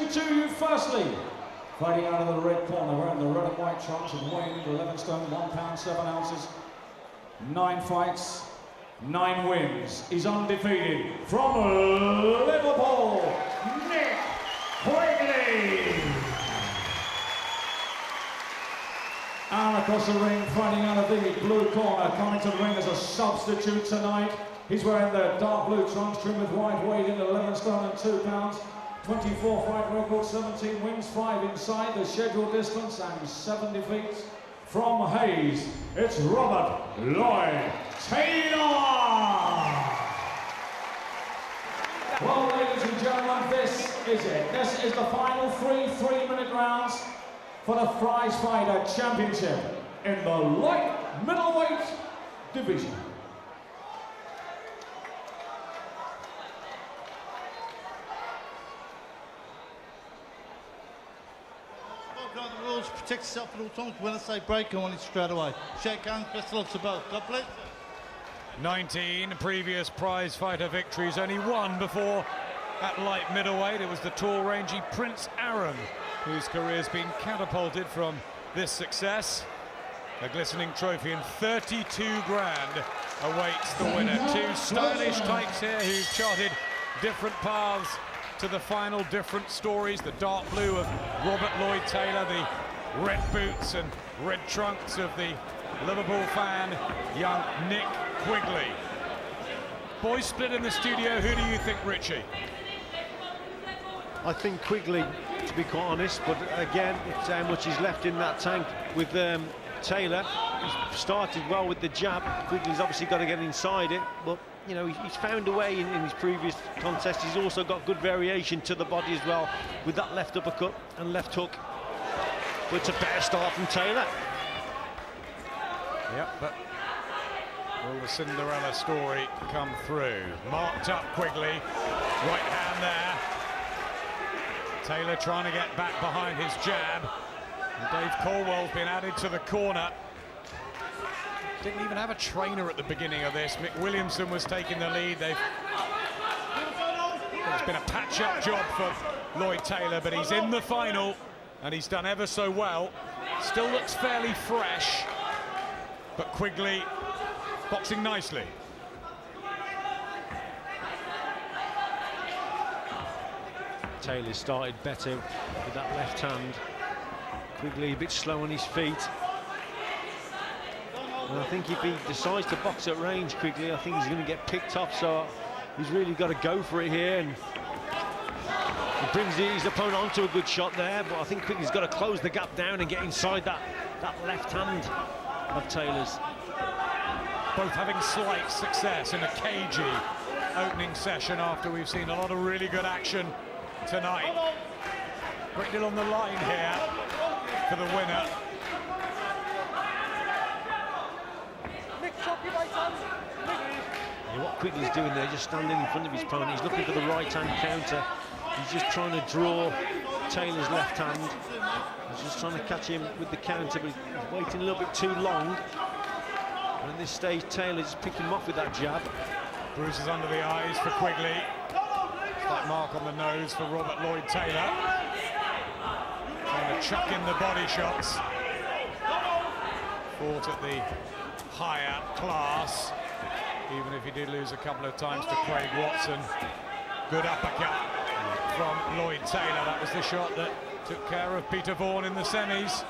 introducing to you firstly, fighting out of the red corner, wearing the red and white trunks and weighing 11 stone, 1 pound 7 ounces, 9 fights, 9 wins. He's undefeated from Liverpool, Quigley. And across the ring, fighting out of the blue corner, coming to the ring as a substitute tonight. He's wearing the dark blue trunks trimmed with white, weighed in 11 stone and 2 pounds. 24 fight record, 17 wins, 5 inside the scheduled distance and 7 defeats. From Hayes, it's Robert Lloyd-Taylor. Well, ladies and gentlemen, this is it. This is the final 3 3-minute rounds for the Prizefighter Championship in the light-middleweight division. The rules, protect yourself at all times. When I say break, I want it straight away. Shake hands, best of luck to both. God bless. 19 previous prize-fighter victories, only 1 before at light middleweight. It was the tall, rangy Prince Aaron whose career's been catapulted from this success. A glistening trophy and 32 grand awaits the winner. 2 stylish types here who've charted different paths to the final, different stories. The dark blue of Robert Lloyd-Taylor, the red boots and red trunks of the Liverpool fan, young Nick Quigley. Boys split in the studio. Who do you think, Richie? I think Quigley, to be quite honest, but again, it's how much he's left in that tank with Taylor. He's started well with the jab. Quigley's obviously got to get inside it, but you know, he's found a way in his previous contests. He's also got good variation to the body as well with that left uppercut and left hook. But it's a better start from Taylor. Yep, but will the Cinderella story come through? Marked up Quigley, right hand there. Taylor trying to get back behind his jab. And Dave Colwell's been added to the corner. Didn't even have a trainer at the beginning of this. Mick Williamson was taking the lead. It's been a patch-up job for Lloyd-Taylor, but he's in the final, and he's done ever so well. Still looks fairly fresh, but Quigley boxing nicely. Taylor started better with that left hand. Quigley a bit slow on his feet. And I think if he decides to box at range, Quigley, I think he's going to get picked off, so he's really got to go for it here. And he brings his opponent onto a good shot there, but I think Quigley's got to close the gap down and get inside that left hand of Taylor's. Both having slight success in a cagey opening session after we've seen a lot of really good action tonight. Great deal on the line here for the winner. Yeah, what Quigley's doing there, just standing in front of his opponent, he's looking for the right-hand counter. He's just trying to draw Taylor's left hand. He's just trying to catch him with the counter, but he's waiting a little bit too long. And at this stage, Taylor's picking him off with that jab. Bruises under the eyes for Quigley. That mark on the nose for Robert Lloyd-Taylor. Trying to chuck in the body shots. Fought at the higher class, even if he did lose a couple of times to Craig Watson. Good uppercut from Lloyd-Taylor. That was the shot that took care of Peter Vaughan in the semis.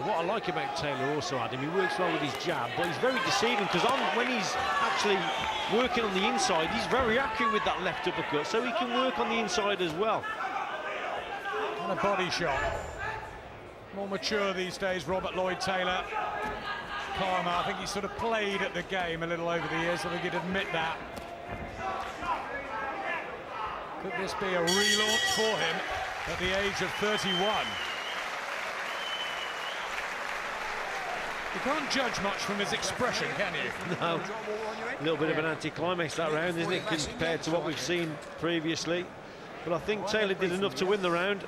What I like about Taylor also, Adam, he works well with his jab, but he's very deceiving, because when he's actually working on the inside, he's very accurate with that left uppercut, so he can work on the inside as well. And a body shot. More mature these days, Robert Lloyd-Taylor. Calmer, I think he's sort of played at the game a little over the years, I think he'd admit that. Could this be a relaunch for him at the age of 31? You can't judge much from his expression, can you? No. A little bit of an anti-climax that round, isn't it, compared to what we've seen previously. But I think Taylor did enough to win the round.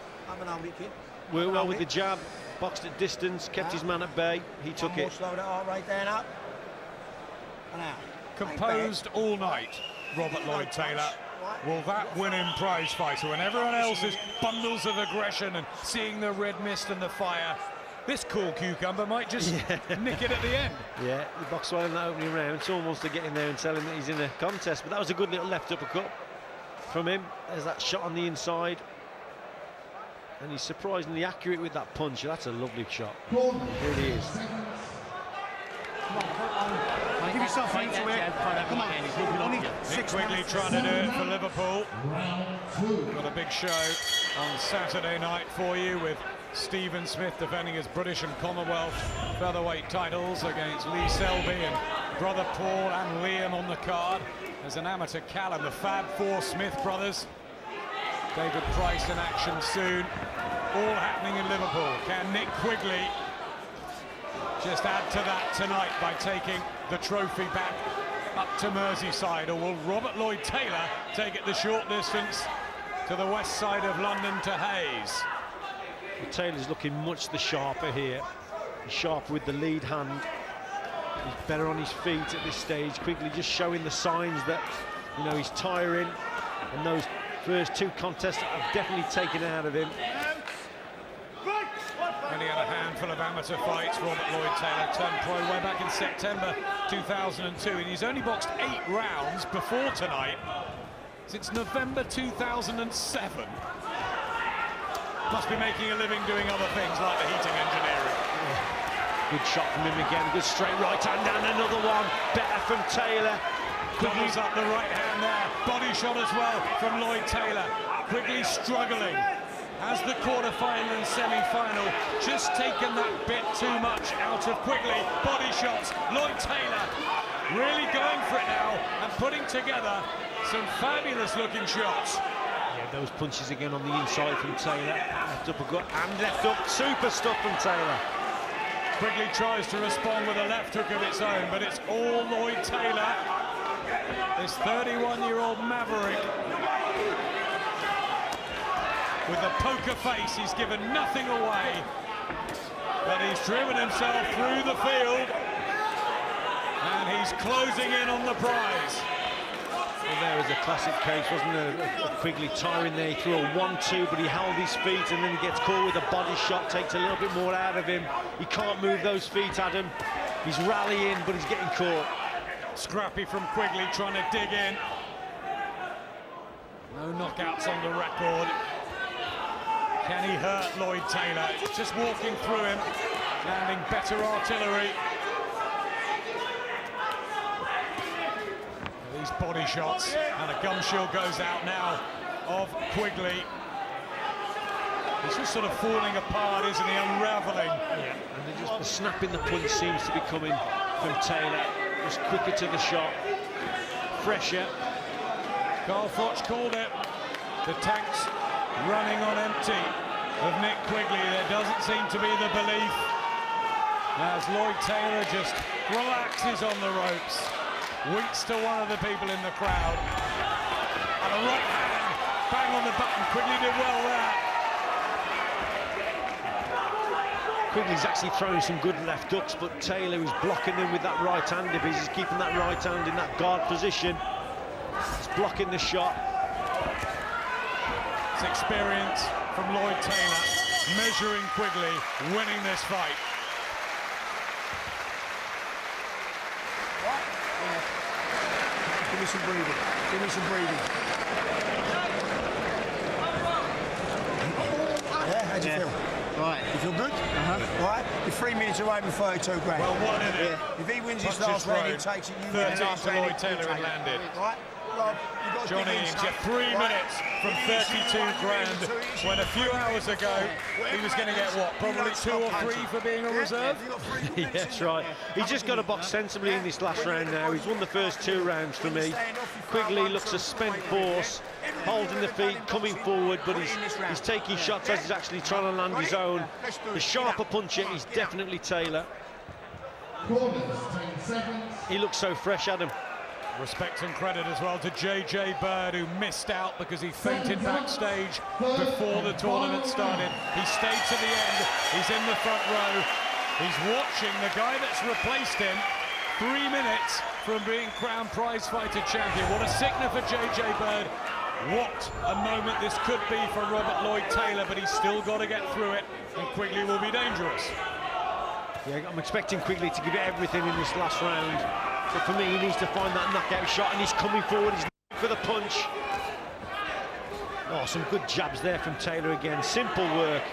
Worked well with the jab, boxed at distance, kept his man at bay. He took it. Composed all night, Robert Lloyd-Taylor. Will that winning prize fighter, when everyone else is bundles of aggression and seeing the red mist and the fire, this cool cucumber might just nick it at the end. Yeah, he boxed well in that opening round. Someone wants to get in there and tell him that he's in a contest, but that was a good little left uppercut from him. There's that shot on the inside. And he's surprisingly accurate with that punch. That's a lovely shot. It really is. Give yourself into it. Come on. Nick Quigley trying to do it for Liverpool. Got a big show on Saturday night for you with Stephen Smith defending his British and Commonwealth featherweight titles against Lee Selby and brother Paul and Liam on the card. There's an amateur Callum, the Fab Four Smith brothers. David Price in action soon. All happening in Liverpool. Can Nick Quigley just add to that tonight by taking the trophy back up to Merseyside, or will Robert Lloyd-Taylor take it the short distance to the west side of London to Hayes? Well, Taylor's looking much the sharper here. He's sharper with the lead hand. He's better on his feet at this stage. Quigley just showing the signs that, you know, he's tiring, and those first two contests have definitely taken it out of him. And he had a handful of amateur fights. Robert Lloyd-Taylor turned pro way back in September 2002, and he's only boxed 8 rounds before tonight since November 2007. Must be making a living doing other things like the heating engineering. Good shot from him again, good straight right hand, and another one, better from Taylor. Quigley's up the right hand there, body shot as well from Lloyd-Taylor. Quigley struggling. As the quarter-final and semi-final just taken that bit too much out of Quigley. Body shots, Lloyd-Taylor really going for it now and putting together some fabulous looking shots. Yeah, those punches again on the inside from Taylor. Left uppercut and left up, super stuff from Taylor. Quigley tries to respond with a left hook of its own, but it's all Lloyd-Taylor. This 31-year-old maverick. With a poker face, he's given nothing away, but he's driven himself through the field, and he's closing in on the prize. Well, there was a classic case, wasn't there? Quigley tiring there, he threw a 1-2, but he held his feet, and then he gets caught with a body shot, takes a little bit more out of him. He can't move those feet, Adam. He's rallying, but he's getting caught. Scrappy from Quigley trying to dig in. No knockouts on the record. Can he hurt Lloyd-Taylor? Just walking through him, landing better artillery. These body shots, and a gum shield goes out now of Quigley. He's just sort of falling apart, isn't he? Unraveling. Yeah, and just the snap in the punch seems to be coming from Taylor. Just quicker to the shot, fresher. Carl Froch called it. The tanks running on empty of Nick Quigley. There doesn't seem to be the belief as Lloyd-Taylor just relaxes on the ropes, winks to one of the people in the crowd, and a right hand bang on the button. Quigley did well there. Quigley's actually throwing some good left hooks, but Taylor is blocking him with that right hand. If he's keeping that right hand in that guard position, he's blocking the shot. It's experience from Lloyd-Taylor, measuring Quigley, winning this fight. Give me some breathing. Give me some breathing. Yeah, how'd you feel? Right. You feel good? Right? You're 3 minutes away from 32 grand. Well, what in it? If he wins his Punches last round, he road. takes it. You win the 13 last to round, Lloyd-Taylor you had take it. landed. Right? Rob, you've got to Johnny dig in, into son. 3 Right? minutes from 32 grand, when a few hours ago he was going to get what, probably 2 or 3 for being a reserve? Yeah, that's right. He's just got to box sensibly in this last round now. He's won the first 2 rounds for me. Quigley looks a spent force, holding the feet, coming forward, but he's taking shots as he's actually trying to land his own. The sharper puncher is definitely Taylor. He looks so fresh, Adam. Respect and credit as well to JJ Bird, who missed out because he fainted backstage before the tournament started. He stayed to the end. He's in the front row. He's watching the guy that's replaced him 3 minutes from being crowned prizefighter champion. What a sickener for JJ Bird What a moment this could be for Robert Lloyd-Taylor, but he's still got to get through it, and Quigley will be dangerous. Yeah, I'm expecting Quigley to give it everything in this last round. But for me, he needs to find that knockout shot, and he's coming forward, he's for the punch. Oh, some good jabs there from Taylor again, simple work.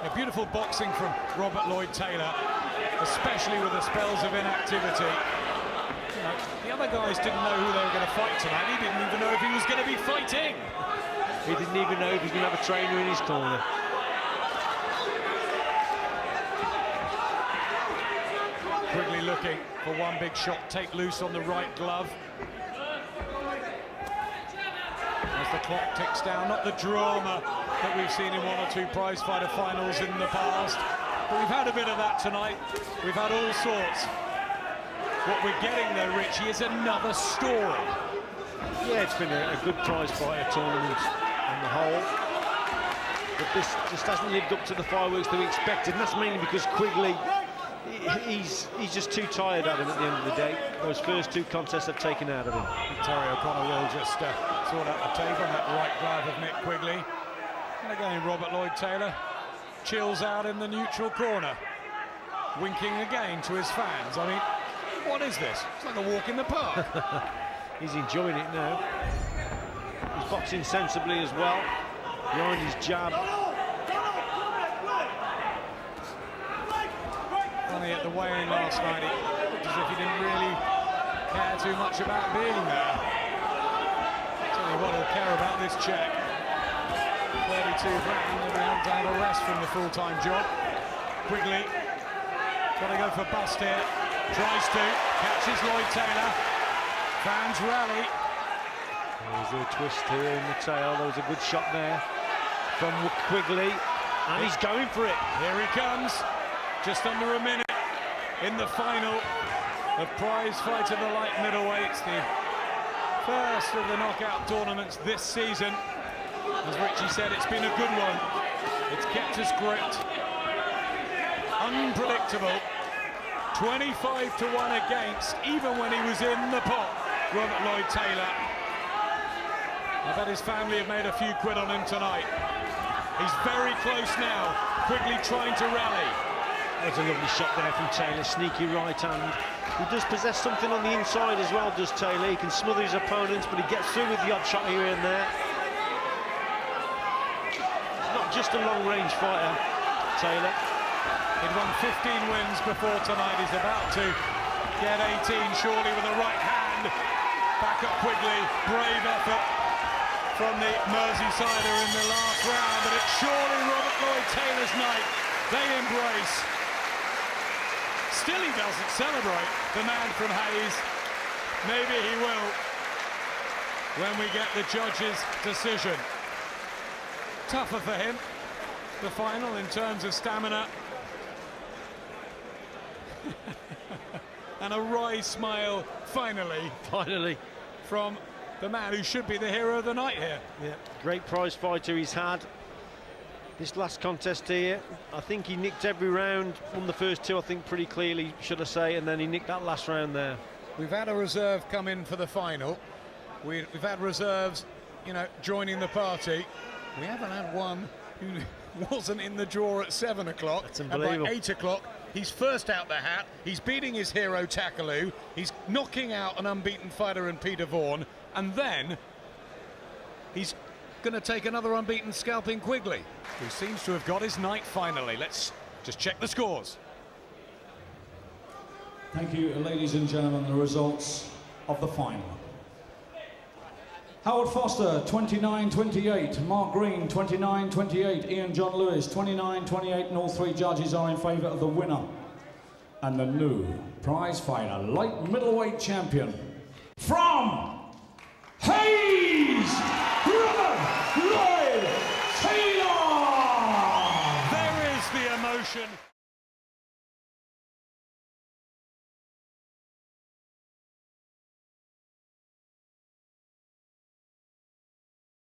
A beautiful boxing from Robert Lloyd-Taylor, especially with the spells of inactivity. You know, the other guys didn't know who they were going to fight tonight. He didn't even know if he was going to be fighting. He didn't even know if he was going to have a trainer in his corner. Quigley looking for one big shot, take loose on the right glove. As the clock ticks down, not the drama that we've seen in one or two prize-fighter finals in the past, but we've had a bit of that tonight. We've had all sorts. What we're getting though, Richie, is another story. Yeah, it's been a good prize-fighter tournament on the whole, but this just hasn't lived up to the fireworks that we expected, and that's mainly because Quigley, he's just too tired of him at the end of the day. Those first two contests have taken out of him. Terry O'Connor will just sort out the tape on that right glove of Mick Quigley. And again, Robert Lloyd-Taylor chills out in the neutral corner, winking again to his fans. I mean, what is this? It's like a walk in the park. He's enjoying it now. He's boxing sensibly as well, behind his jab. Funny, at the weigh-in last night, it looked as if he didn't really care too much about being there. Tell you what, he'll care about this check. 32 grand, and they have to have a rest from the full-time job. Quigley, got to go for bust here. Tries to, catches Lloyd-Taylor. Fans rally. There's a twist here in the tail. There was a good shot there from Quigley, and he's going for it. Here he comes. Just under a minute in the final of prize fight of the light middleweights, the first of the knockout tournaments this season. As Richie said, it's been a good one. It's kept us gripped, unpredictable. 25-1 against, even when he was in the pot, Robert Lloyd-Taylor. I bet his family have made a few quid on him tonight. He's very close now. Quigley trying to rally. That's a lovely shot there from Taylor, sneaky right hand. He does possess something on the inside as well, does Taylor. He can smother his opponents, but he gets through with the odd shot here and there. He's not just a long-range fighter, Taylor. He'd won 15 wins before tonight. He's about to get 18, surely, with the right hand. Back at Quigley, brave effort from the Merseysider in the last round, but it's surely Robert Lloyd-Taylor's night. They embrace. Still he doesn't celebrate, the man from Hayes. Maybe he will when we get the judge's decision. Tougher for him, the final, in terms of stamina. And a wry smile, finally, from the man who should be the hero of the night here. Yeah, great prize fighter he's had. This last contest here, I think he nicked every round, won the first two, I think, pretty clearly, should I say, and then he nicked that last round there. We've had a reserve come in for the final. We've had reserves, you know, joining the party. We haven't had one who wasn't in the draw at 7 o'clock. That's unbelievable. And by 8 o'clock, he's first out the hat. He's beating his hero, Takaloo. He's knocking out an unbeaten fighter in Peter Vaughan. And then he's going to take another unbeaten scalping Quigley, who seems to have got his night finally. Let's just check the scores. Thank you, ladies and gentlemen, the results of the final. Howard Foster, 29-28. Mark Green, 29-28. Ian John Lewis, 29-28. And all three judges are in favour of the winner and the new prize fighter, light middleweight champion from Hayes, Robert